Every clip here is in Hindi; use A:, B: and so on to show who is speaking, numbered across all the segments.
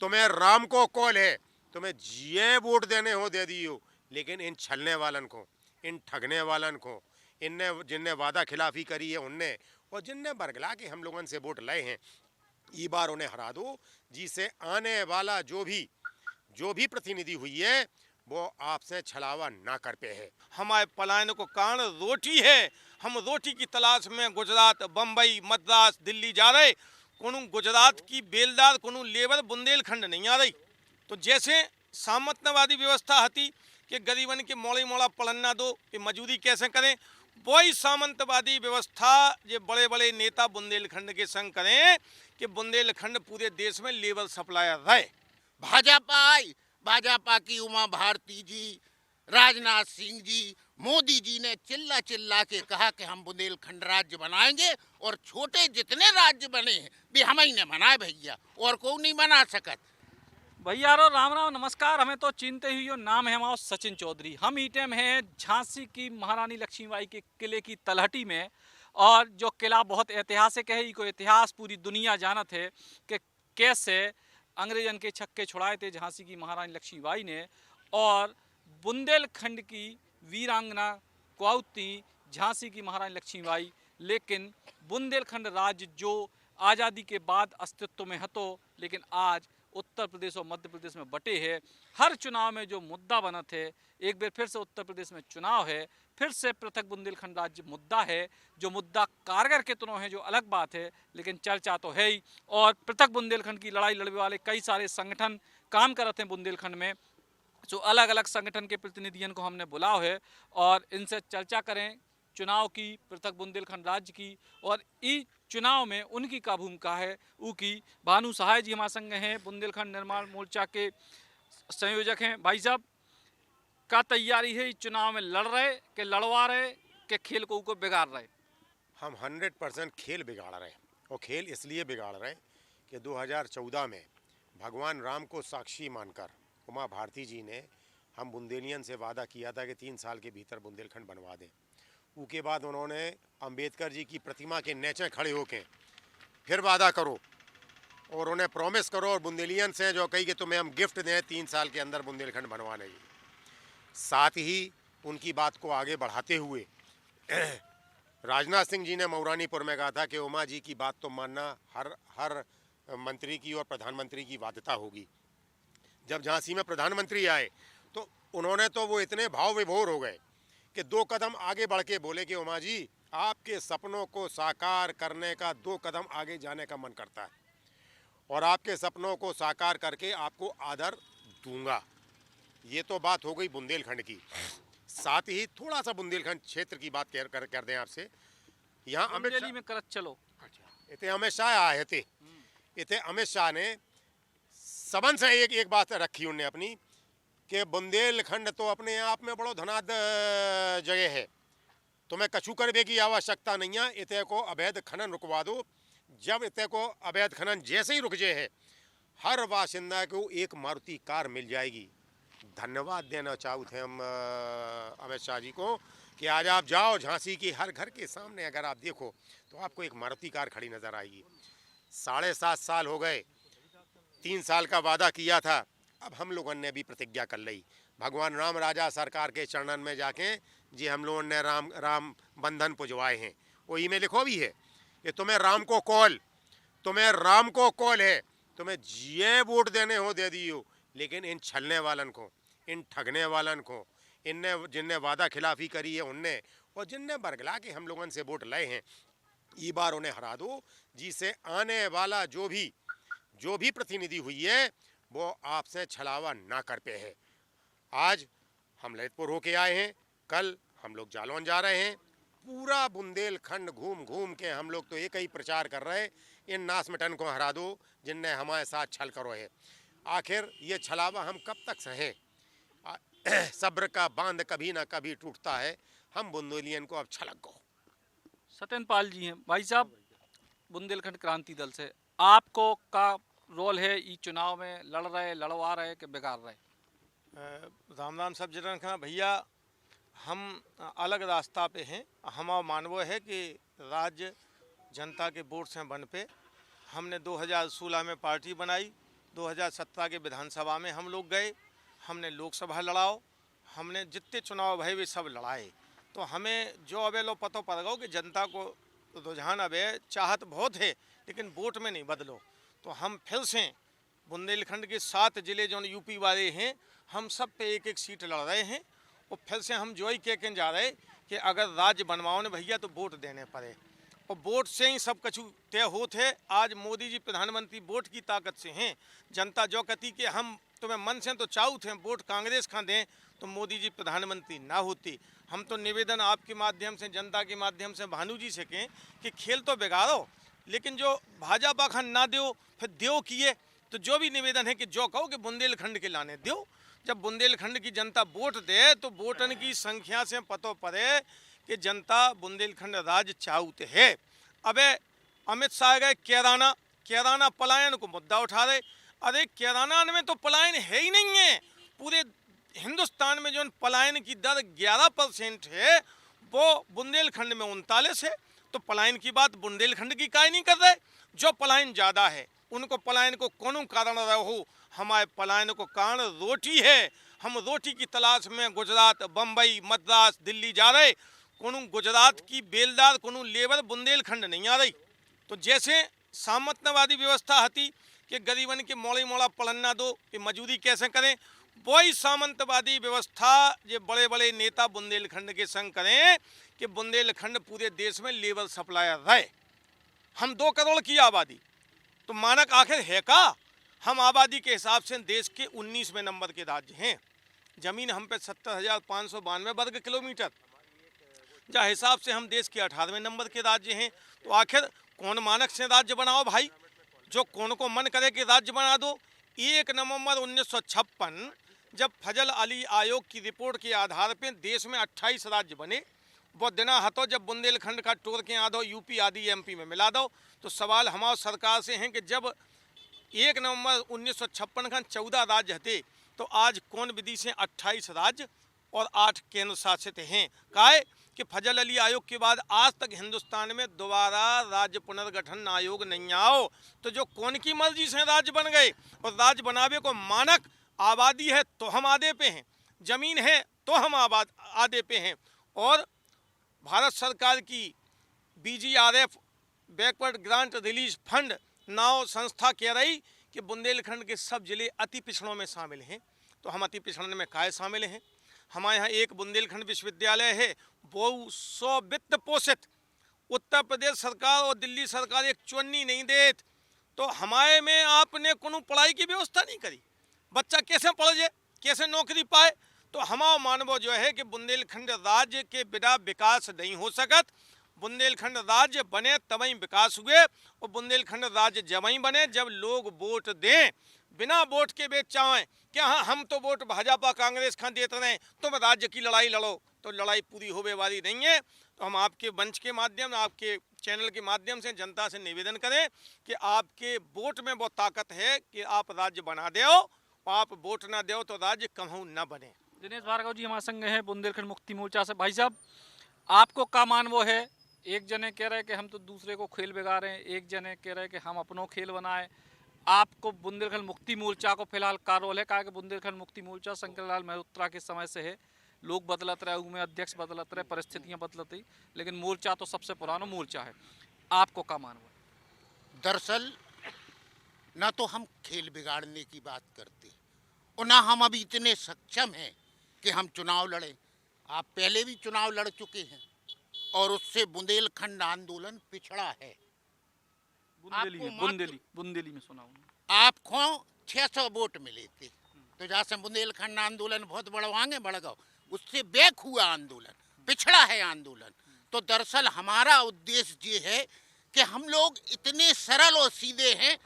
A: तुम्हें राम को कॉल है, तुम्हें ये वोट देने हो दे दियो, लेकिन इन छलने वालन को, इन ठगने वालन को, इनने जिनने वादा खिलाफी करी है उनने, और जिनने बरगला के हम लोगों से वोट लाए हैं, ये बार उन्हें हरा दो, जिसे आने वाला जो भी प्रतिनिधि हुई है वो आपसे छलावा ना कर पे है।
B: हमारे पलायन को कारण रोटी है। हम रोटी की तलाश में गुजरात, बम्बई, मद्रास, दिल्ली जा रहे। कोनो गुजरात की बेलदार, कोनो लेबर बुंदेलखंड नहीं आ रही। तो जैसे सामंतवादी व्यवस्था थी कि गरीबन के मोड़े मोड़ा पलन्ना दो, कि मजूरी कैसे करें, वही सामंतवादी व्यवस्था ये बड़े बड़े नेता बुंदेलखंड के संग करें कि बुंदेलखंड पूरे देश में लेबर सप्लायर रहे।
C: भाजपा की उमा भारती जी, राजनाथ सिंह जी, मोदी जी ने चिल्ला चिल्ला के कहा कि हम बुंदेलखंड राज्य बनाएंगे, और छोटे जितने राज्य बने हैं भी हम ही ने बनाए भैया, और कोई नहीं बना सकत।
D: भैया रो राम राम नमस्कार। हमें तो चिंते ही यो नाम है हमारा सचिन चौधरी। हम ईटेम हैं झांसी की महारानी लक्ष्मीबाई के किले की तलहटी में, और जो किला बहुत ऐतिहासिक है। इको इतिहास पूरी दुनिया जानत है कि कैसे अंग्रेजन के छक्के छुड़ाए थे झांसी की महारानी लक्ष्मीबाई ने, और बुंदेलखंड की वीरांगना कुआउती झांसी की महारानी लक्ष्मीबाई। लेकिन बुंदेलखंड राज्य जो आज़ादी के बाद अस्तित्व में हतो, लेकिन आज उत्तर प्रदेश और मध्य प्रदेश में बटे है। हर चुनाव में जो मुद्दा बना थे, एक बार फिर से उत्तर प्रदेश में चुनाव है, फिर से पृथक बुंदेलखंड राज्य मुद्दा है। जो मुद्दा कारगर कितनों है जो अलग बात है, लेकिन चर्चा तो है ही। और पृथक बुंदेलखंड की लड़ाई लड़ने वाले कई सारे संगठन काम करते हैं बुंदेलखंड में, जो अलग अलग संगठन के प्रतिनिधियों को हमने बुलाओ है, और इनसे चर्चा करें चुनाव की, पृथक बुंदेलखंड राज्य की, और इस चुनाव में उनकी का भूमिका है। उनकी भानु सहाय जी हमारे संग हैं, बुंदेलखंड निर्माण मोर्चा के संयोजक हैं। भाई साहब, क्या तैयारी है इस चुनाव में? लड़ रहे कि लड़वा रहे कि खेल को बिगाड़ रहे?
A: हम 100% खेल बिगाड़ रहे हैं, और खेल इसलिए बिगाड़ रहे हैं कि 2014 में भगवान राम को साक्षी मानकर उमा भारती जी ने हम बुंदेलियन से वादा किया था कि 3 साल के भीतर बुंदेलखंड बनवा दें। उसके बाद उन्होंने अंबेडकर जी की प्रतिमा के नीचे खड़े होकर फिर वादा करो और उन्हें प्रॉमिस करो, और बुंदेलियन से जो कही कि तुम्हें हम गिफ्ट दें 3 साल के अंदर बुंदेलखंड बनवाने की। साथ ही उनकी बात को आगे बढ़ाते हुए राजनाथ सिंह जी ने मऊरानीपुर में कहा था कि उमा जी की बात तो मानना हर मंत्री की और प्रधानमंत्री की बाध्यता होगी। जब झांसी में प्रधानमंत्री आए तो उन्होंने तो वो इतने भाव विभोर हो गए कि 2 कदम आगे बढ़ के बोले कि उमा जी, आपके सपनों को साकार करने का 2 कदम आगे जाने का मन करता है, और आपके सपनों को साकार करके आपको आदर दूंगा। ये तो बात हो गई बुंदेलखंड की। साथ ही थोड़ा सा बुंदेलखंड क्षेत्र की बात कर दें आपसे। यहाँ अमित शाह
D: में करत चलो।
A: इतने अमित शाह आए थे। इतने अमित शाह ने सबन से एक बात रखी उनने अपनी, कि बुंदेलखंड तो अपने आप में बड़ो धनाद जगह है, तुम्हें कछु करने की आवश्यकता नहीं है, इतने को अवैध खनन रुकवा दो। जब इतने को अवैध खनन जैसे ही रुक जाए है, हर बाशिंदा को एक मारुति कार मिल जाएगी। धन्यवाद देना चाहते हैं हम अमित शाह जी को कि आज आप जाओ झांसी की हर घर के सामने अगर आप देखो तो आपको एक मारुति कार खड़ी नजर आएगी। 7.5 साल हो गए, 3 साल का वादा किया था, अब हम लोगों ने भी प्रतिज्ञा कर ली। भगवान राम राजा सरकार के चरणन में जाके जी हम लोगों ने राम बंधन पुजवाए हैं। वही में लिखो भी है कि तुम्हें राम को कॉल है, तुम्हें ये वोट देने हो दे दियो, लेकिन इन छलने वालन को, इन ठगने वालन को, इनने जिनने वादा खिलाफी करी है उनने, और जिनने बरगला के हम लोगों से वोट लाए हैं, ये बार उन्हें हरा दो, जिसे आने वाला जो भी प्रतिनिधि हुई है वो आपसे छलावा ना कर पे है। आज हम ललितपुर होके आए हैं, कल हम लोग जालौन जा रहे हैं। पूरा बुंदेलखंड घूम घूम के हम लोग तो एक ही प्रचार कर रहे हैं, इन नास मिटन को हरा दो जिनने हमारे साथ छल करो है। आखिर ये छलावा हम कब तक सहें? सब्र का बांध कभी ना कभी टूटता है, हम बुंदेलियन को अब छलक गो।
D: सत्यनपाल जी हैं। भाई साहब, बुंदेलखंड क्रांति दल से आपको का रोल है ई चुनाव में? लड़ रहे, लड़वा रहे कि बिगाड़ रहे?
B: राम राम सब जन खा भैया, हम अलग रास्ता पे हैं। हमारा मानव है कि राज्य जनता के वोट से बन पे हमने 2016 में पार्टी बनाई, 2017 के विधानसभा में हम लोग गए, हमने लोकसभा लड़ाओ, हमने जितने चुनाव भये वे सब लड़ाए। तो हमें जो अबे लो पतो पड़ गो कि जनता को रुझान अबे चाहत बहुत है, लेकिन वोट में नहीं बदलो। तो हम फिर से बुंदेलखंड के 7 जिले जो यूपी वाले हैं, हम सब पे एक एक सीट लड़ रहे हैं। और फिर से हम जो ही कह के जा रहे कि अगर राज्य बनवाओ ने भैया तो वोट देने पड़े, और वोट से ही सब कछु तय होते है। आज मोदी जी प्रधानमंत्री वोट की ताकत से हैं। जनता जो कहती कि हम तुम्हें मन से तो चाहू थे वोट कांग्रेस खा दें तो मोदी जी प्रधानमंत्री ना होती। हम तो निवेदन आपके माध्यम से, जनता के माध्यम से भानु जी से कहें कि खेल तो बिगाड़ो, लेकिन जो भाजपा खान ना दो फिर दो किए। तो जो भी निवेदन है कि जो कहो कि बुंदेलखंड के लाने दो। जब बुंदेलखंड की जनता वोट दे तो वोटन की संख्या से पतो पड़े कि जनता बुंदेलखंड राज्य चाहते है। अबे अमित शाह गए कैराना पलायन को मुद्दा उठा रहे। अरे कैराना में तो पलायन है ही नहीं है। पूरे हिंदुस्तान में जो पलायन की दर 11% है, वो बुंदेलखंड में 39 है। तो पलायन की बात बुंदेलखंड की काहे नहीं कर रहे? जो पलायन ज़्यादा है उनको पलायन को कोनो कारण रहो, हमारे पलायन को कारण रोटी है। हम रोटी की तलाश में गुजरात, बम्बई, मद्रास, दिल्ली जा रहे। कोनो गुजरात की बेलदार कोनो लेबर बुंदेलखंड नहीं आ रही। तो जैसे सामंतवादी व्यवस्था हती कि गरीबन के मोड़े मोड़ा पलन्ना दो कि मजूरी कैसे करें, वही सामंतवादी व्यवस्था ये बड़े बड़े नेता बुंदेलखंड के संग करें कि बुंदेलखंड पूरे देश में लेबर सप्लायर रहे। हम 2 करोड़ की आबादी, तो मानक आखिर है का? हम आबादी के हिसाब से देश के 19वें नंबर के राज्य हैं। जमीन हम पे 70,592 वर्ग किलोमीटर, जहाँ हिसाब से हम देश के 18वें नंबर के राज्य हैं। तो आखिर कौन मानक से राज्य बनाओ भाई? जो कौन को मन करे कि राज्य बना दो। 1 नवंबर 1956 जब फजल अली आयोग की रिपोर्ट के आधार पर देश में 28 राज्य बने, वो दिना हतो जब बुंदेलखंड का टोर के आदो यूपी आदि एमपी में मिला दो। तो सवाल हमारे सरकार से हैं कि जब 1 नवंबर 1956 का 14 राज्य थे, तो आज कौन विधि से 28 राज्य और 8 केंद्र शासित हैं? काहे कि फजल अली आयोग के बाद आज तक हिंदुस्तान में दोबारा राज्य पुनर्गठन आयोग नहीं आओ। तो जो कौन की मर्जी से राज्य बन गए, और राज्य बनावे को मानक आबादी है तो हम आधे पे हैं, जमीन है तो हम आधे पे हैं। और भारत सरकार की BGRF backward grant release fund नाव संस्था कह रही कि बुंदेलखंड के सब जिले अति पिछड़ों में शामिल हैं। तो हम अति पिछड़ने में काहे शामिल हैं? हमारे यहाँ एक बुंदेलखंड विश्वविद्यालय है, वो 100 वित्त पोषित। उत्तर प्रदेश सरकार और दिल्ली सरकार एक चुन्नी नहीं देत। तो हमारे में आपने कोनो पढ़ाई की व्यवस्था नहीं करी। बच्चा कैसे पढ़ जाए, कैसे नौकरी पाए? तो हमारा मानव जो है कि बुंदेलखंड राज्य के बिना विकास नहीं हो सकत। बुंदेलखंड राज्य बने तभी विकास हुए, और बुंदेलखंड राज्य जब ही बने जब लोग वोट दें। बिना वोट के बेच चाहें कि हाँ हम तो वोट भाजपा कांग्रेस खां देते रहें, तुम राज्य की लड़ाई लड़ो, तो लड़ाई पूरी होने वाली नहीं है। तो हम आपके मंच के माध्यम, आपके चैनल के माध्यम से जनता से निवेदन करें कि आपके वोट में वो ताकत है कि आप राज्य बना दो, आप वोट ना दो तो राज्य कहूँ न बने।
D: दिनेश भार्गव जी हमारे संग हैं बुंदेलखंड मुक्ति मोर्चा से। भाई साहब, आपको का मानवो है? एक जने कह रहे कि हम तो दूसरे को खेल बिगाड़ रहे हैं, एक जने कह रहे कि हम अपनों खेल बनाए। आपको बुंदेलखंड मुक्ति मोर्चा को फिलहाल का रोल है? कहा कि बुंदेलखंड मुक्ति मोर्चा शंकरलाल मल्होत्रा के समय से है, लोग बदलत रहे, उनमें अध्यक्ष बदलत रहे, परिस्थितियाँ बदलत रही, लेकिन मोर्चा तो सबसे पुराना मोर्चा है। आपको का मानवो है?
C: दरअसल न तो हम खेल बिगाड़ने की बात करते और ना हम अभी इतने सक्षम हैं कि हम चुनाव लड़ें। आप पहले भी चुनाव लड़ चुके हैं और उससे बुंदेलखंड आंदोलन पिछड़ा है।
D: बुंदेली में सुना हूँ
C: आपको 600 वोट मिले थे, तो जहाँ से बुंदेलखंड आंदोलन बहुत बढ़वांगे बढ़ गए, उससे बैक हुआ आंदोलन, पिछड़ा है आंदोलन। तो दरअसल हमारा उद्देश्य ये है कि हम लोग इतने सरल और सीधे हैं।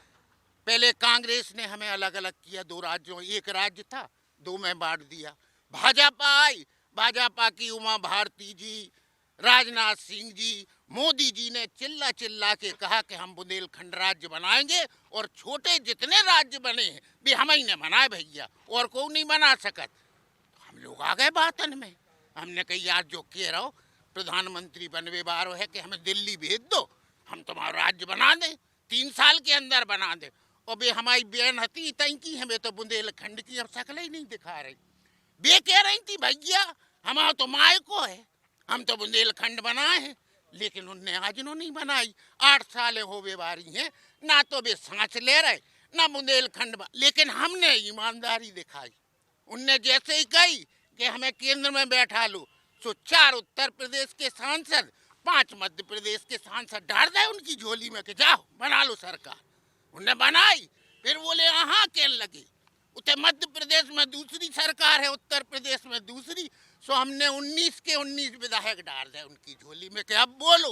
C: पहले कांग्रेस ने हमें अलग अलग किया, 2 राज्यों, एक राज्य था 2 में बांट दिया। भाजपा आई, भाजपा की उमा भारती जी, राजनाथ सिंह जी, मोदी जी ने चिल्ला चिल्ला के कहा कि हम बुंदेलखंड राज्य बनाएंगे, और छोटे जितने राज्य बने हैं भी हम ही ने बनाए भैया, और कोई नहीं बना सकत। हम लोग आ गए बातन में। हमने कही यार जो कह रहो प्रधानमंत्री बनवे बारो है कि हमें दिल्ली भेज दो, हम तुम्हारा राज्य बना दें, 3 साल के अंदर बना दें। और बे हमारी बहन हती तई की हमें तो बुंदेलखंड की अब शक्ल ही नहीं दिखा रही। बे कह रही थी भैया हमारा तो माए को है, हम तो बुंदेलखंड बनाए हैं, लेकिन उनने आज नो नहीं बनाई। 8 साल हो वे बारी हैं, ना तो वे सांस ले रहे ना बुंदेलखंड, लेकिन हमने ईमानदारी दिखाई। उनने जैसे ही कही कि हमें केंद्र में बैठा लो, तो 4 उत्तर प्रदेश के सांसद 5 मध्य प्रदेश के सांसद डाल दे उनकी झोली में कि जाओ बना लो सरकार। उनने बनाई, फिर बोले हाँ कहने लगे उते मध्य प्रदेश में दूसरी सरकार है, उत्तर प्रदेश में दूसरी, सो हमने 19 के 19 विधायक डाल दे उनकी झोली में कि अब बोलो।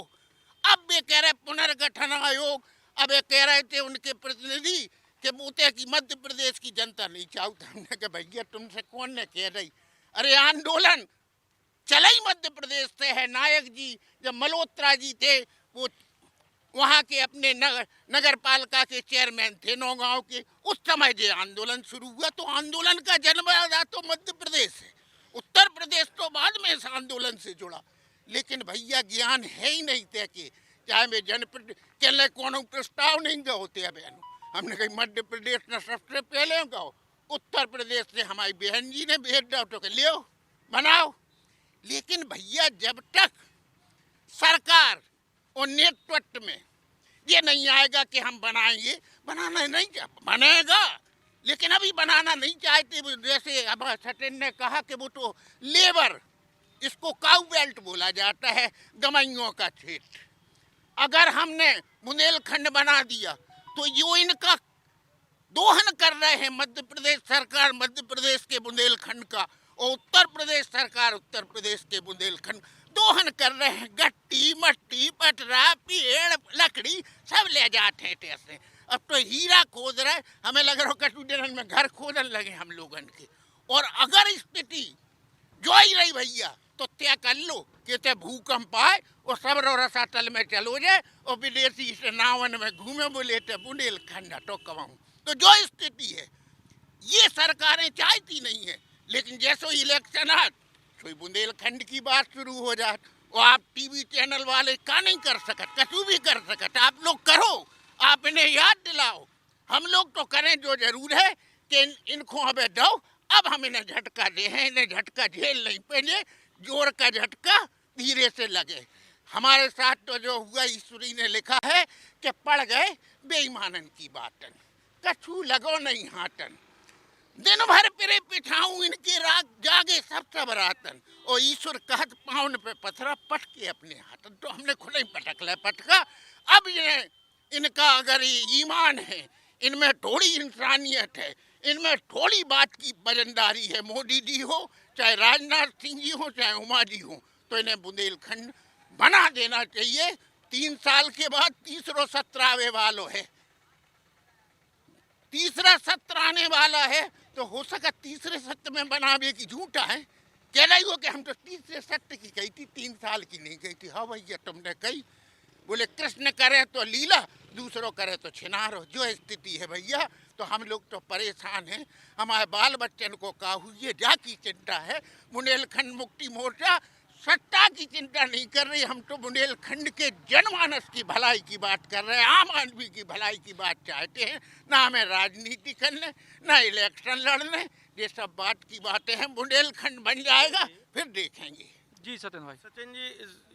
C: अब वे कह रहे पुनर्गठन आयोग, अब ये कह रहे थे उनके प्रतिनिधि कि बोते की मध्य प्रदेश की जनता नहीं चाहती। हमने कहा भैया तुमसे कौन ने कह रही, अरे आंदोलन चला ही मध्य प्रदेश से है। नायक जी जब मल्होत्रा जी थे वो वहाँ के अपने नगर पालिका के चेयरमैन थे नौगांव के, उस समय जो आंदोलन शुरू हुआ तो आंदोलन का जन्म तो मध्य प्रदेश है, उत्तर प्रदेश तो बाद में इस आंदोलन से जुड़ा। लेकिन भैया ज्ञान है ही नहीं थे कि चाहे वे जनप्रति कहने कौन प्रस्ताव नहीं गए होते। बहन हमने कही मध्य प्रदेश ने सबसे पहले गाओ, उत्तर प्रदेश से हमारी बहन जी ने भेज डाल तो ले बनाओ। लेकिन भैया जब तक सरकार और नेतृत्व में ये नहीं आएगा कि हम बनाएंगे, बनाना नहीं बनेगा, लेकिन अभी बनाना नहीं चाहते। जैसे अब सचिन ने कहा कि वो तो लेबर, इसको काउ बेल्ट बोला जाता है, गमैयों का क्षेत्र। अगर हमने बुंदेलखंड बना दिया तो यो इनका दोहन कर रहे हैं मध्य प्रदेश सरकार मध्य प्रदेश के बुंदेलखंड का, और उत्तर प्रदेश सरकार उत्तर प्रदेश के बुंदेलखंड दोहन कर रहे हैं। गट्टी मट्टी पटरा पेड़ लकड़ी सब ले जाते हैं टेस्ट। अब तो हीरा खोद रहे, हमें लग रहा है कटुडरन में घर खोदन लगे हम लोगन के। और अगर स्थिति जो ही रही भैया तो तय कर लो कि ते भूकंप आए और सब रसातल में चलो जाए और विदेशी से नावन में घूमे बोले ते बुंदेलखंड तो कमाऊं। तो जो स्थिति है ये सरकारें चाहती नहीं है, लेकिन जैसे इलेक्शन आ कोई बुंदेलखंड की बात शुरू हो जाए और आप टीवी चैनल वाले का नहीं कर सकते, कछु भी कर सकते। आप लोग करो, आप इन्हें याद दिलाओ, हम लोग तो करें जो जरूर है कि इनको हमें दो। अब हम इन्हें झटका दे हैं, इन्हें झटका झेल नहीं पाएंगे, जोर का झटका धीरे से लगे। हमारे साथ तो जो हुआ ईश्वरी ने लिखा है कि पड़ गए बेईमानन की बातन, कछु लगो नहीं हाटन, दिन भर पिरे पिठाऊं इनके राग जागे सब सब रातन, और ईश्वर कहत पाउन पे पथरा पटके अपने हाथन। तो हमने खुद ही पटक लिया पटका। अब ये इनका अगर ईमान है, इनमें थोड़ी इंसानियत है, इनमें थोड़ी बात की वजनदारी है, मोदी जी हो चाहे राजनाथ सिंह जी हो चाहे उमा जी हो, तो इन्हें बुंदेलखंड बना देना चाहिए। 3 साल के बाद तीसरा सत्र आने वाला है, तीसरा सत्र आने वाला है, तो हो सका तीसरे सत्र में बनावे की झूठा है। कह रही हो कि हम तो तीसरे सत्र की कही थी, 3 साल की नहीं कही थी। हाँ भैया तुमने कही, बोले कृष्ण करे तो लीला, दूसरों करे तो छिनार हो। जो स्थिति है भैया, तो हम लोग तो परेशान हैं, हमारे बाल बच्चन को का हुई है जा की चिंता है। बुंदेलखंड मुक्ति मोर्चा सत्ता की चिंता नहीं कर रही, हम तो बुंदेलखंड के जनमानस की भलाई की बात कर रहे हैं, आम आदमी की भलाई की बात चाहते हैं। ना हमें राजनीति करने ना इलेक्शन लड़ने, ये सब बात की बातें हैं। बुंदेलखंड बन जाएगा फिर देखेंगे।
D: जी सचिन भाई।
B: सचिन जी,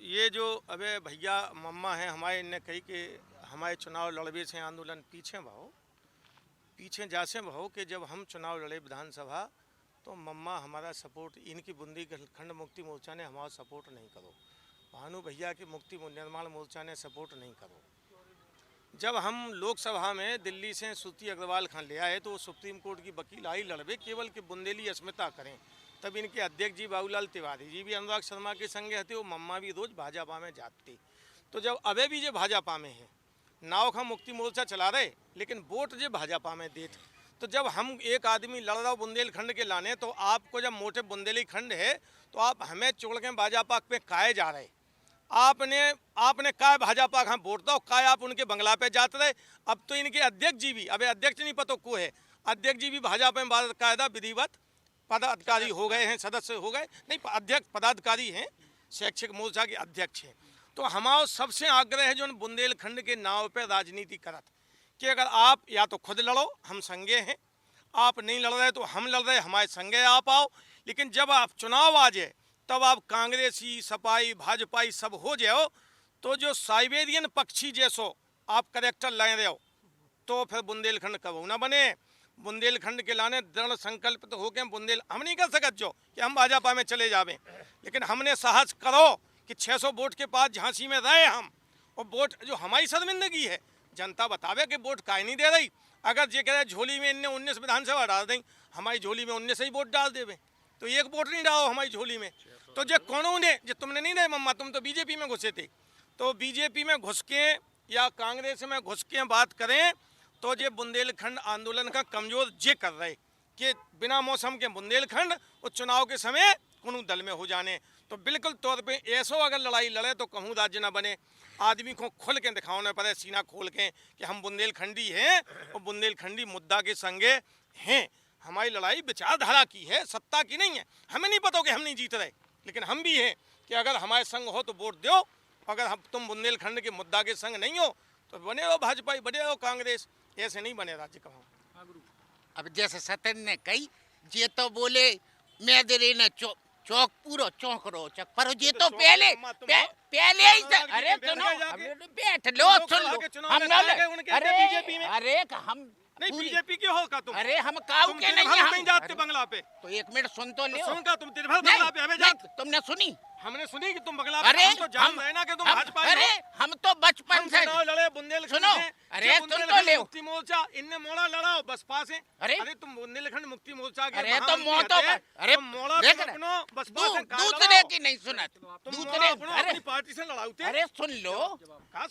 B: ये जो अबे भैया मम्मा हैं हमारे, इनने कही कि हमारे चुनाव लड़वे से आंदोलन पीछे जासे भाव कि जब हम चुनाव लड़े विधानसभा तो मम्मा हमारा सपोर्ट, इनकी बुंदेलखंड मुक्ति मोर्चा ने हमारा सपोर्ट नहीं करो, भानु भैया की मुक्ति निर्माण मोर्चा ने सपोर्ट नहीं करो। जब हम लोकसभा में दिल्ली से श्रुति अग्रवाल खान ले आए तो सुप्रीम कोर्ट की वकील आई लड़वे केवल कि बुंदेली अस्मिता करें, तब इनके अध्यक्ष जी बाबूलाल तिवारी जी भी अनुराग शर्मा के संगे हते, वो मम्मा भी रोज भाजपा में जाती। तो जब अबे भी जो भाजपा में है, नाव का मुक्ति मोर्चा चला रहे लेकिन वोट जो भाजपा में देते, तो जब हम एक आदमी लड़ रहा हो बुंदेलखंड के लाने, तो आपको जब मोटे बुंदेलखंड है तो आप हमें छोड़ के भाजपा पे काहे जा रहे, आपने काय भाजपा का वोट दो, काय आप उनके बंगला पे जाते रहे। अब तो इनके अध्यक्ष जी भी, अबे अध्यक्ष नहीं पता को है, अध्यक्ष जी भी भाजपा में बाकायदा विधिवत पदाधिकारी हो गए हैं, सदस्य हो गए, नहीं अध्यक्ष पदाधिकारी हैं, शैक्षिक मोर्चा के अध्यक्ष हैं। तो हमारा सबसे आग्रह है जो बुंदेलखंड के नाव पे राजनीति करत कि अगर आप या तो खुद लड़ो, हम संगे हैं, आप नहीं लड़ रहे तो हम लड़ रहे, हमारे संगे आप आओ। लेकिन जब आप चुनाव आ जाए तब आप कांग्रेसी, सपाई, भाजपाई सब हो जाओ, तो जो साइबेरियन पक्षी जैसो आप करेक्टर लाए रहे हो, तो फिर बुंदेलखंड कब ना बने। बुंदेलखंड के लाने दृढ़ संकल्पित हो के हम नहीं कर सकते जो कि हम भाजपा में चले जावें, लेकिन हमने साहस करो कि 600 वोट के पास झांसी में रहे हम, और वोट जो हमारी शर्मिंदगी है, जनता बतावे कि वोट काहे नहीं दे रही। अगर ये कह रहे झोली में इनने 19 विधानसभा डाल दें, हमारी झोली में 19 ही वोट डाल देवे, तो एक वोट नहीं डालो हमारी झोली में। तो जे कौनों ने, जो तुमने नहीं रहे मम्मा, तुम तो बीजेपी में घुसे थे, तो बीजेपी में घुस के या कांग्रेस में घुस के बात करें तो ये बुंदेलखंड आंदोलन का कमजोर जे कर रहे कि बिना मौसम के बुंदेलखंड और चुनाव के समय कोनो दल में हो जाने। तो बिल्कुल तौर पे ऐसो अगर लड़ाई लड़े तो कहूँ राज्य ना बने, आदमी को खुल के दिखाने पड़े, सीना खोल के कि हम बुंदेलखंडी हैं और बुंदेलखंडी मुद्दा के संगे हैं। हमारी लड़ाई विचारधारा की है, सत्ता की नहीं है। हमें नहीं पता कि हम नहीं जीत रहे, लेकिन हम भी हैं कि अगर हमारे संग हो तो वोट दो, अगर हम तुम बुंदेलखंड के मुद्दा के संग नहीं हो तो बने रहो भाजपा, बने रहो कांग्रेस, ऐसे नहीं बने राज्य का।
C: अब जैसे सतन ने कही, ये तो बोले मैं दे न चौक पूरो चौक रोचक, पर ये तो पहले पहले ही अरे सुनो, बैठ लो, सुन लो, हम अरे हम
B: नहीं बीजेपी के हो का तुम?
C: अरे हम काऊ के नहीं,
B: हम जाते बंगला पे।
C: तो एक मिनट सुन तो ले,
B: सुन का तुम तिरभर बंगला पे हमें जाते,
C: तुमने सुनी?
B: हमने सुनी कि तुम बंगला पे,
C: अरे
B: हम तो जान रहे ना कि तुम भाजपा हो।
C: अरे हम तो बचपन से
B: लड़े बुंदेलखंड
C: सुनो,
B: से,
C: अरे सुन तो ले,
B: मुक्ति मोर्चा इनने मोड़ा लड़ाओ बसपा से।
C: अरे
B: तुम बुंदेलखंड मुक्ति मोर्चा के,
C: अरे तो मोतो, अरे
B: मोड़ा
C: देख
B: अपनो बसपा से
C: दूसरे की नहीं सुनत,
B: दूसरे अपनी पार्टी से लड़ाओ थे।
C: अरे सुन लो,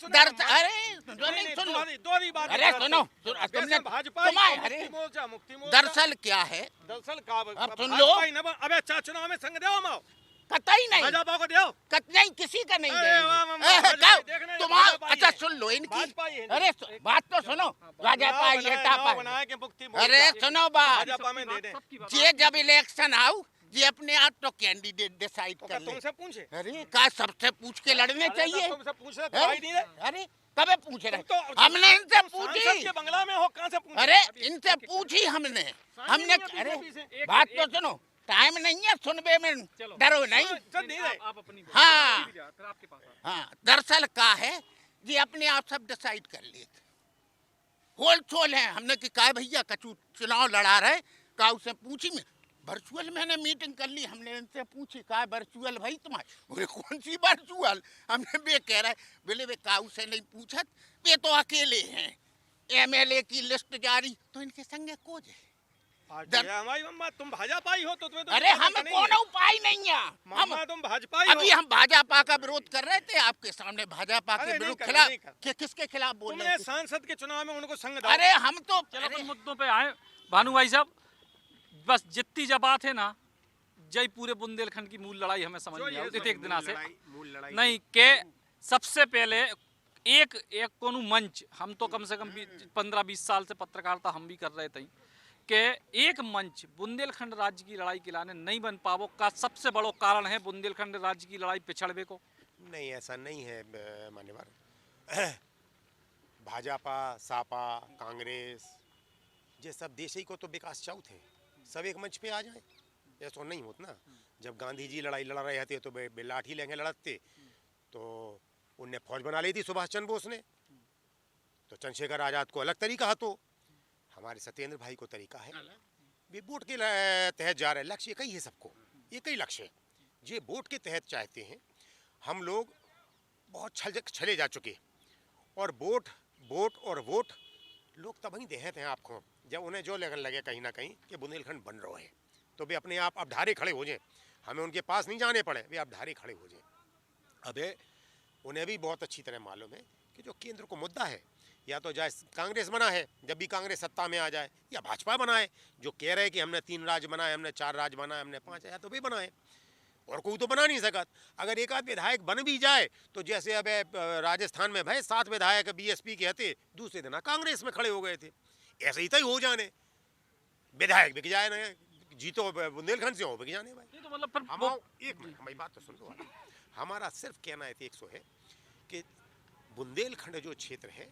B: दर्द,
C: अरे सुन लो,
B: दोहरी बात,
C: अरे सुनो, तुमने
B: भाजपा
C: मुक्ति मोर्चा, दरअसल क्या है,
B: दरअसल का
C: अब सुन लो,
B: अबे चुनाव में संग देओ माओ,
C: कतई नहीं,
B: भाजपा को देओ,
C: नहीं किसी का नहीं
B: देंगे।
C: तुम्हारा अच्छा सुन लो इनकी, अरे बात तो सुनो, भाजपा ये टापा, अरे सुनो बात,
B: भाजपा में दे दे।
C: ये जब इलेक्शन आओ, ये अपने आप तो कैंडिडेट डिसाइड कर ले।
B: तुमसे पूछे?
C: अरे का सबसे पूछ के लड़ने चाहिए?
B: तुमसे पूछ रहे तो नहीं रहे?
C: अरे कबे पूछ रहे? हमने इनसे पूछी,
B: के बंगला में हो, कहां से पूछे?
C: अरे इनसे पूछी हमने, अरे बात तो सुनो, टाइम नहीं है सुनबे में, डरो नहीं। हाँ हाँ, दरअसल का है, ये अपने आप सब डिसाइड कर लेते, होल छोल है। हमने कि का भैया कचू चुनाव लड़ा रहे, का उसे पूछी में, वर्चुअल मैंने मीटिंग कर ली, हमने इनसे पूछी का वर्चुअल भाई तुम्हारी, बोले कौन सी वर्चुअल, हमने वे कह रहा है, बोले वे काऊ से नहीं पूछत, वे तो अकेले हैं, एमएलए की लिस्ट जारी, तो इनके संगे को जाए।
B: हमारी मम्मा तुम भाजपा ही हो तो तुम्हें तो
C: अरे हम कौन उपाय नहीं है, हम
B: तुम भाजपा ही हो।
C: अभी हम भाजपा का विरोध कर रहे थे आपके सामने, भाजपा के विरोध खिलाफ, किसके खिलाफ बोल रहे थे?
B: सांसद के चुनाव में उनको संग डालो।
C: अरे हम तो
D: चलो मुद्दों पे आए भानु भाई साहब, बस जितनी जब बात है ना, जय पूरे बुंदेलखंड की मूल लड़ाई हमें समझ में आई एक दिन से नहीं के सबसे पहले एक कोनो मंच, हम तो कम से कम 15-20 साल से पत्रकारिता हम भी कर रहे थे कि एक मंच बुंदेलखंड राज्य की लड़ाई के लाने नहीं बन पावो का सबसे बड़ो कारण है बुंदेलखंड राज्य की लड़ाई पिछड़वे को।
A: नहीं, ऐसा नहीं है मान्यवर। भाजपा, सापा, कांग्रेस ये सब देश ही को तो विकास चाहू थे, सब एक मंच पे आ जाए, ऐसा नहीं होता ना। जब गांधी जी लड़ाई लड़ा रहे थे तो लाठी लेंगे लड़ते, तो उनने फौज बना ली थी सुभाष चंद्र बोस ने, तो चंद्रशेखर आज़ाद को अलग तरीका तो हमारे सत्येंद्र भाई को तरीका है। वे वोट के तहत जा रहे, लक्ष्य एक ही है सबको, एक ही लक्ष्य है, ये वोट के तहत चाहते हैं। हम लोग बहुत छले जा चुके, और वोट लोग तब ही देते हैं आपको जब उन्हें जो लगन लगे कहीं ना कहीं कि बुंदेलखंड बन रहा है, तो वे अपने आप अब ढारे खड़े हो जाए, हमें उनके पास नहीं जाने पड़े, वे अब ढारे खड़े हो जाए। अबे उन्हें भी बहुत अच्छी तरह मालूम है कि जो केंद्र को मुद्दा है, या तो जाए कांग्रेस बना है, जब भी कांग्रेस सत्ता में आ जाए, या भाजपा बनाए जो कह रहे हैं कि हमने 3 राज्य बनाए, हमने 4 राज्य बनाए, हमने 5, या तो भी बनाए, और कोई तो बना नहीं सकता। अगर एक आध विधायक बन भी जाए तो जैसे अब राजस्थान में भाई 7 विधायक बीएसपी के थे, दूसरे दिन कांग्रेस में खड़े हो गए थे, ऐसे ही तो हो जाने, विधायक बिक जाए ना, जीतो बुंदेलखंड से हो बिक जाने भाई।
D: तो मतलब
A: एक मिनट हमारी बात तो सुन लो, हमारा सिर्फ कहना है 100 है कि बुंदेलखंड जो क्षेत्र है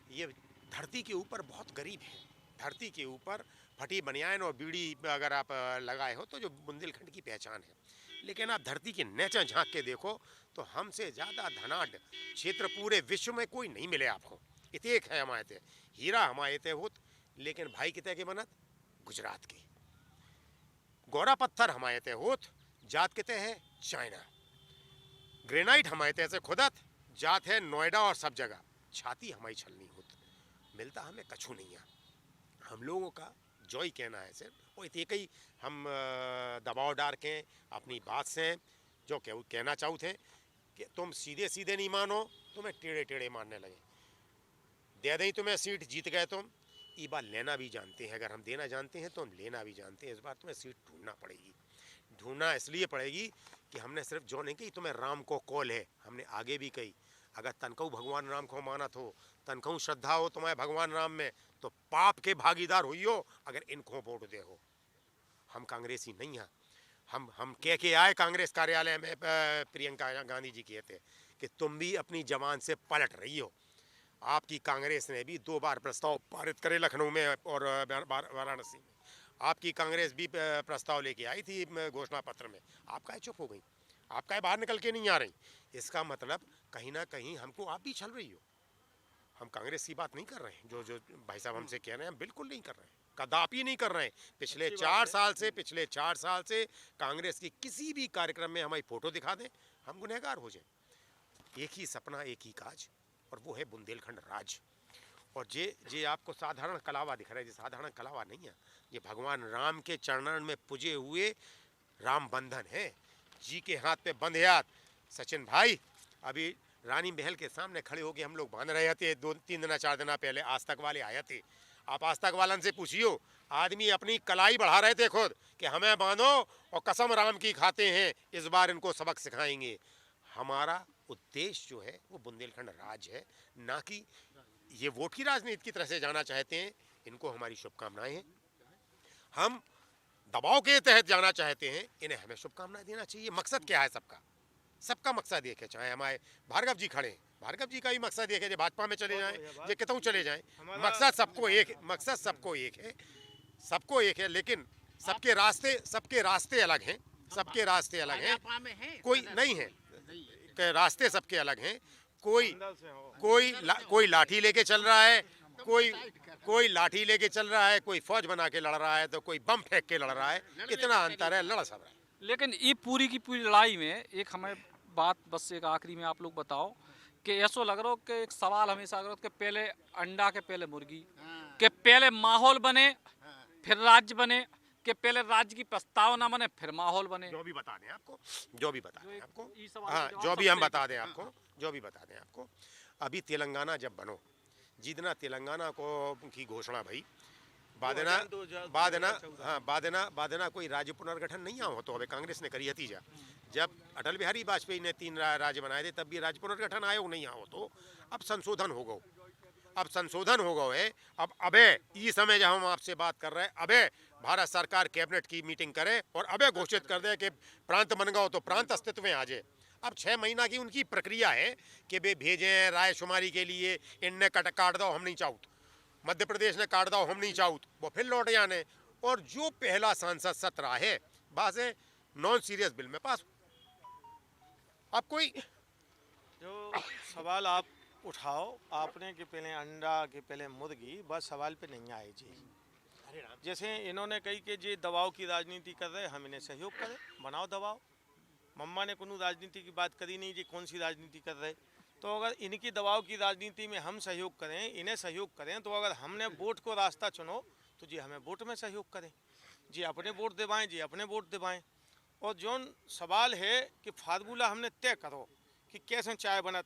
A: ये धरती के ऊपर बहुत गरीब है। धरती के ऊपर फटी बनियान और बीड़ी अगर आप लगाए हो तो जो बुंदेलखंड की पहचान है। लेकिन आप धरती के नीचे झांक के देखो तो हमसे ज़्यादा धनाढ़ क्षेत्र पूरे विश्व में कोई नहीं मिले आपको। इतेक है हमारे हीरा हमारे होत, लेकिन भाई कितने के बनत गुजरात की। गोरा पत्थर हमारे होत, जात कितने है चाइना। ग्रेनाइट हमारे से खुदत, जात है नोएडा और सब जगह। छाती हमारी छलनी होत, मिलता हमें कछु नहीं है। हम लोगों का जो ही कहना है सिर्फ वो इतने ही हम दबाव डाल के अपनी बात से जो कहना चाहते कि तुम सीधे सीधे नहीं मानो, तुम्हें टेढ़े टेढ़े मानने लगे। दे दें तुम्हें सीट, जीत गए तुम। ये बात लेना भी जानते हैं, अगर हम देना जानते हैं तो हम लेना भी जानते हैं। इस बार तुम्हें सीट ढूंढना पड़ेगी। ढूंढना इसलिए पड़ेगी कि हमने सिर्फ जो नहीं कही तुम्हें राम को कॉल है, हमने आगे भी कही अगर तनकऊ भगवान राम को मानत हो, तनकऊ श्रद्धा हो तुम्हें भगवान राम में, तो पाप के भागीदार हुई हो अगर इनको वोट दे हो। हम कांग्रेसी नहीं हैं। हम कह के आए कांग्रेस कार्यालय में, प्रियंका गांधी जी कहते कि तुम भी अपनी जवान से पलट रही हो। आपकी कांग्रेस ने भी 2 बार प्रस्ताव पारित करे लखनऊ में और वाराणसी में। आपकी कांग्रेस भी प्रस्ताव लेके आई थी घोषणा पत्र में, आप काहे चुप हो गई, आप काहे बाहर निकल के नहीं आ रही। इसका मतलब कहीं ना कहीं हमको आप भी छल रही हो। हम कांग्रेस की बात नहीं कर रहे हैं, जो भाई साहब हमसे कह रहे हैं, हम बिल्कुल नहीं कर रहे हैं, कदापि नहीं कर रहे हैं। पिछले 4 साल से कांग्रेस की किसी भी कार्यक्रम में हमारी फोटो दिखा दें, हम गुनहगार हो जाए। एक ही सपना, एक ही काज, और वो है बुंदेलखंड राज। और जे आपको साधारण कलावा दिख रहा है, ये साधारण कलावा नहीं है, ये भगवान राम के चरणन में पूजे हुए राम बंधन है। जी के हाथ पे बंधे हाथ। सचिन भाई अभी रानी महल के सामने खड़े होके हम लोग बांध रहे थे 2-3 दिन 4 दिन पहले। आज तक वाले आए थे, आप आज तक वालन से पूछियो, आदमी अपनी कलाई बढ़ा रहे थे खुद कि हमें बांधो और कसम राम की खाते हैं, इस बार इनको सबक सिखाएंगे। हमारा उद्देश्य जो है वो बुंदेलखंड राज है, ना कि ये वोट की राजनीति की तरह से जाना चाहते हैं। इनको हमारी शुभकामनाएं हैं। हम दबाव के तहत जाना चाहते हैं, इन्हें हमें शुभकामनाएं देना चाहिए। मकसद क्या है सबका मकसद एक है। चाहे हमारे भार्गव जी खड़े हैं, भार्गव जी का भी मकसद एक है, जो भाजपा में चले जाएं, जो कितों चले जाएं, मकसद सबको एक है। लेकिन सबके रास्ते अलग हैं, कोई नहीं है के रास्ते सबके अलग हैं। कोई लाठी लेके चल रहा है, कोई लाठी लेके चल रहा है, कोई फौज बना के लड़ रहा है, तो कोई बम फेंक के लड़ रहा है। इतना अंतर है, लड़ सब रहा है।
D: लेकिन ये पूरी की पूरी लड़ाई में एक हमें बात बस एक आखिरी में आप लोग बताओ कि ऐसा लग रहा हो कि एक सवाल हमेशा करो कि पहले अंडा के पहले मुर्गी, कि पहले माहौल बने फिर राज्य बने, कि पहले राज्य की प्रस्तावना बने फिर माहौल बने।
A: जो भी बता दें आपको हाँ, जो भी हम बता दें आपको अभी तेलंगाना जब बनो, जितना तेलंगाना को की घोषणा भाई बादना कोई राज्य पुनर्गठन नहीं हो तो अबे कांग्रेस ने करी हती जा। जब अटल बिहारी वाजपेयी ने 3 राज्य बनाए थे तब भी राज्य पुनर्गठन आयोग नहीं हो तो अब संशोधन हो गो है। अब अबे इस समय जब हम आपसे बात कर रहे हैं, अबे भारत सरकार कैबिनेट की मीटिंग करे और अबे घोषित कर दे कि प्रांत बन गओ तो प्रांत अस्तित्व में आ जाए। अब 6 महीना की उनकी प्रक्रिया है कि वे भेजें रायशुमारी के लिए, इनने काट दो हम नहीं चाहते, मध्य प्रदेश ने काट दो हम नहीं चाहते, वो फिर लौट जाने। और जो पहला सांसद सत्र है बस नॉन सीरियस बिल में पास। अब कोई
B: जो सवाल आप उठाओ आपने कि पहले अंडा के पहले मुर्गी, बस सवाल पे नहीं आए जी। जैसे इन्होंने कही कि जे दबाव की राजनीति कर रहे, हम इन्हें सहयोग करें, बनाओ दबाव। मम्मा ने कोनो राजनीति की बात करी नहीं जी, कौन सी राजनीति कर रहे। तो अगर इनकी दबाव की राजनीति में हम सहयोग करें, इन्हें सहयोग करें, तो अगर हमने वोट को रास्ता चुनो तो जी हमें वोट में सहयोग करें, जी अपने वोट दिवाएं, जी अपने वोट दिवाएं। और जो सवाल है कि फार्मूला हमने तय करो कि कैसे चाय बनत,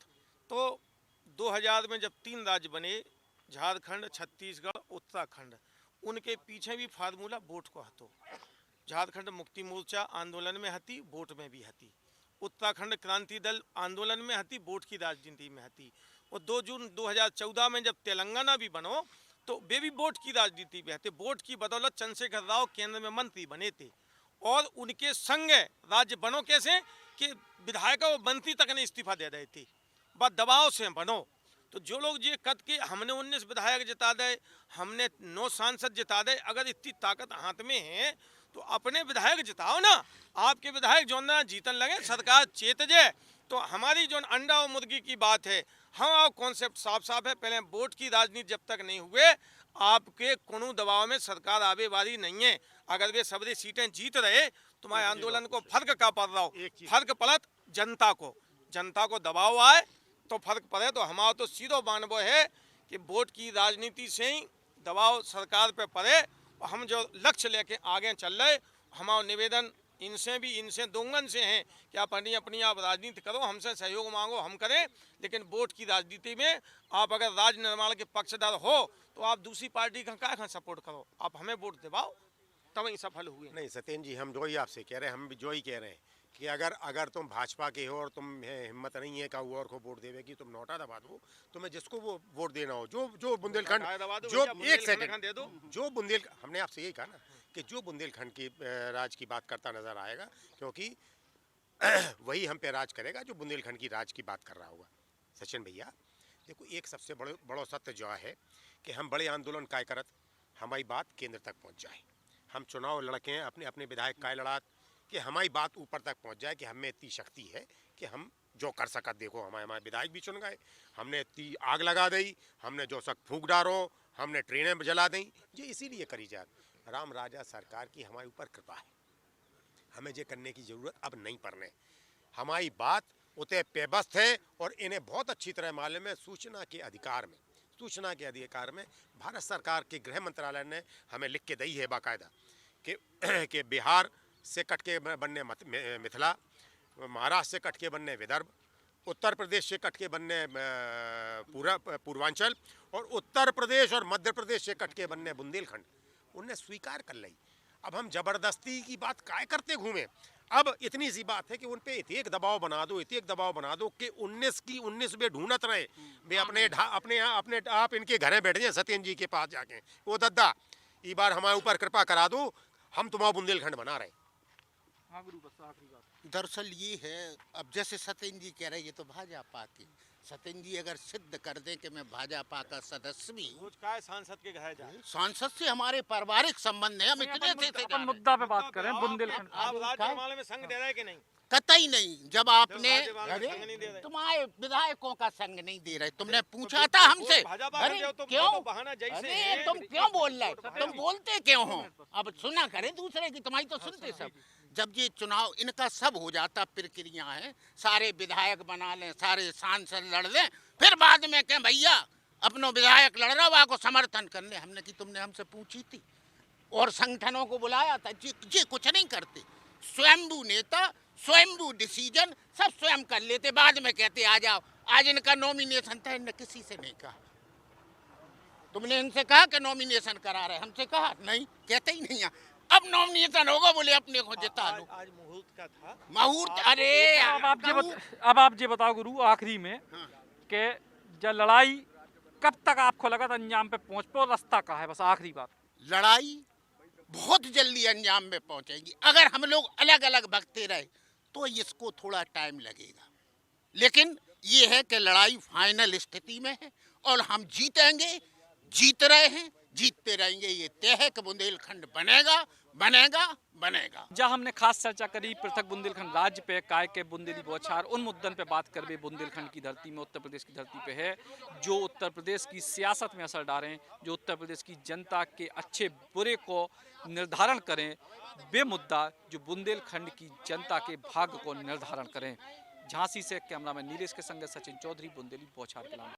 B: तो 2000 में जब 3 राज्य बने, झारखंड, छत्तीसगढ़, उत्तराखंड, उनके पीछे भी फार्मूला वोट को हतो। झारखंड मुक्ति मोर्चा आंदोलन में हती, वोट में भी हती। उत्तराखंड क्रांति दल आंदोलन में हती, वोट की राजनीति में हती। और 2 जून 2014 में जब तेलंगाना भी बनो तो वे भी वोट की राजनीति में हते। वोट की बदौलत चंद्रशेखर राव केंद्र में मंत्री बने थे और उनके संग राज्य बनो कैसे कि विधायक और मंत्री तक ने इस्तीफा दे रहे थे। बस दबाव से बनो। तो जो लोग ये कद के हमने 19 विधायक जिता दे, हमने 9 सांसद जिता दे, अगर इतनी ताकत हाथ में है तो अपने विधायक जिताओ ना। आपके विधायक जो ना जीतन लगे, सरकार चेत जाए। तो हमारी जो अंडा और मुर्गी की बात है, हमारा कॉन्सेप्ट साफ साफ है। पहले वोट की राजनीति जब तक नहीं हुए, आपके कोनो दबाव में सरकार आवे वाली नहीं है। अगर वे सबरी सीटें जीत रहे, तुम्हारे आंदोलन को फर्क का पड़ रहा हो, फर्क पड़त जनता को दबाव आए तो फर्क पड़े। तो हमारा तो सीधो मानव है कि वोट की राजनीति से ही दबाव सरकार पे पड़े और हम जो लक्ष्य लेके आगे चल रहे, हमारा निवेदन इनसे दोंगन से हैं कि आप अपनी आप राजनीति करो, हमसे सहयोग मांगो, हम करें। लेकिन वोट की राजनीति में आप अगर राज निर्माण के पक्षधर हो तो आप दूसरी पार्टी का क्या सपोर्ट करो, आप हमें वोट दिवाओ, तब ही सफल हुए।
A: नहीं सत्येंद्र जी, हम जो ही आपसे कह रहे हैं, हम भी जो ही कह रहे हैं कि अगर तुम भाजपा के हो और तुम हिम्मत नहीं है कहू और को वोट देवे की, तुम नोटा दबा दो, तुम्हें जिसको वो वोट देना हो, जो बुंदेलखंड, जो एक सेकंड
B: दे दो,
A: जो हमने आपसे यही कहा ना कि जो बुंदेलखंड की राज की बात करता नजर आएगा, क्योंकि वही हम पे राज करेगा जो बुंदेलखंड की राज की बात कर रहा होगा। सचिन भैया देखो, एक सबसे बड़ो सत्य जो है कि हम बड़े आंदोलन काय करत, हमारी बात केंद्र तक पहुंच जाए। हम चुनाव लड़के अपने अपने विधायक काय लड़ात कि हमारी बात ऊपर तक पहुंच जाए कि हमें इतनी शक्ति है कि हम जो कर सकत। देखो हमारे विधायक भी चुन गए, हमने इतनी आग लगा दी, हमने जो सक फूक डारो, हमने ट्रेनें जला दी, ये इसीलिए करी जात। राम राजा सरकार की हमारे ऊपर कृपा है, हमें ये करने की जरूरत अब नहीं पड़ने। हमारी बात उतने पेबस्त है और इन्हें बहुत अच्छी तरह मालूम है। सूचना के अधिकार में भारत सरकार के गृह मंत्रालय ने हमें लिख के दी है बाकायदा कि बिहार से कट के बनने मिथिला, महाराष्ट्र से कट के बनने विदर्भ, उत्तर प्रदेश से कट के बनने पूर्वांचल और उत्तर प्रदेश और मध्य प्रदेश से कट के बनने बुंदेलखंड, उन्हें स्वीकार कर ली। अब हम जबरदस्ती की बात काय करते घूमे। अब इतनी सी बात है कि उन पे एक दबाव बना दो कि 19 में ढूंढत रहे वे अपने आप इनके घरे बैठ जाए सत्येंद्र जी के पास जाके, वो दद्दा ये बार हमारे ऊपर कृपा करा दो, हम तुम्हारा बुंदेलखंड बना रहे।
D: हाँ गुरु, बस आखिरी बात।
C: दरअसल ये है, अब जैसे सत्येंद्र जी कह रहे हैं, ये तो भाजपा की, सत्येंद्र जी अगर सिद्ध कर दें कि मैं भाजपा का सदस्य भी हूँ,
B: सांसद के घर जाए,
C: सांसद से हमारे पारिवारिक संबंध है, हम इतने थे।
D: मुद्दा पे बात करें, बुंदेलखंड
B: आप राज्य में संग दे रहे कि नहीं?
C: कतई नहीं। जब आपने
B: अरे
C: तुम्हारे विधायकों का संग नहीं दे रहे, तुमने पूछा था हमसे, अरे क्यों, अरे तुम क्यों बोल रहे, तुम बोलते क्यों हो? अब सुना करें दूसरे की, तुम्हारी तो सुनते सब। जब ये चुनाव इनका सब हो जाता, प्रक्रिया है, सारे विधायक बना लें, सारे सांसद लड़ लें, फिर बाद में कहें भैया अपनो विधायक लड़ रहा वहाँ को समर्थन करने। हमने की तुमने हमसे पूछी थी और संगठनों को बुलाया था, ये कुछ नहीं करते। स्वयंभू नेता, स्वयंभू डिसीजन सब स्वयं कर लेते, बाद में कहते आ जाओ। आज इनका नॉमिनेशन था, इनने किसी से नहीं कहा। तुमने इनसे कहा कि नॉमिनेशन करा रहे, हमसे कहा नहीं, कहते ही नहीं। अब नॉमिनेशन होगा, बोले अपने को जिता लो।
B: आज मुहूर्त का था,
C: मुहूर्त, अरे
D: अब आप ये बताओ गुरु आखिरी में कि जब लड़ाई कब तक आपको लगा था अंजाम पे पहुंच पे, और रास्ता कहाँ है? बस आखिरी बात।
C: लड़ाई बहुत जल्दी अंजाम में पहुंचेगी। अगर हम लोग अलग अलग भगते रहे तो इसको थोड़ा टाइम लगेगा, लेकिन ये है कि लड़ाई फाइनल स्थिति में है और हम जीतेंगे, जीत रहे हैं, जीतते रहेंगे। ये तय है कि बुंदेलखंड बनेगा, बनेगा, बनेगा।
D: जहाँ हमने खास चर्चा करी पृथक बुंदेलखंड राज्य पे, काय के बुंदेली बौछार, उन मुद्दन पे बात कर भी बुंदेलखंड की धरती में, उत्तर प्रदेश की धरती पे है, जो उत्तर प्रदेश की सियासत में असर डालें, जो उत्तर प्रदेश की जनता के अच्छे बुरे को निर्धारण करें, वे मुद्दा जो बुंदेलखंड की जनता के भाग्य को निर्धारण करें। झांसी से कैमरामैन नीलेश के संग सचिन चौधरी, बुंदेली बौछार के नाम।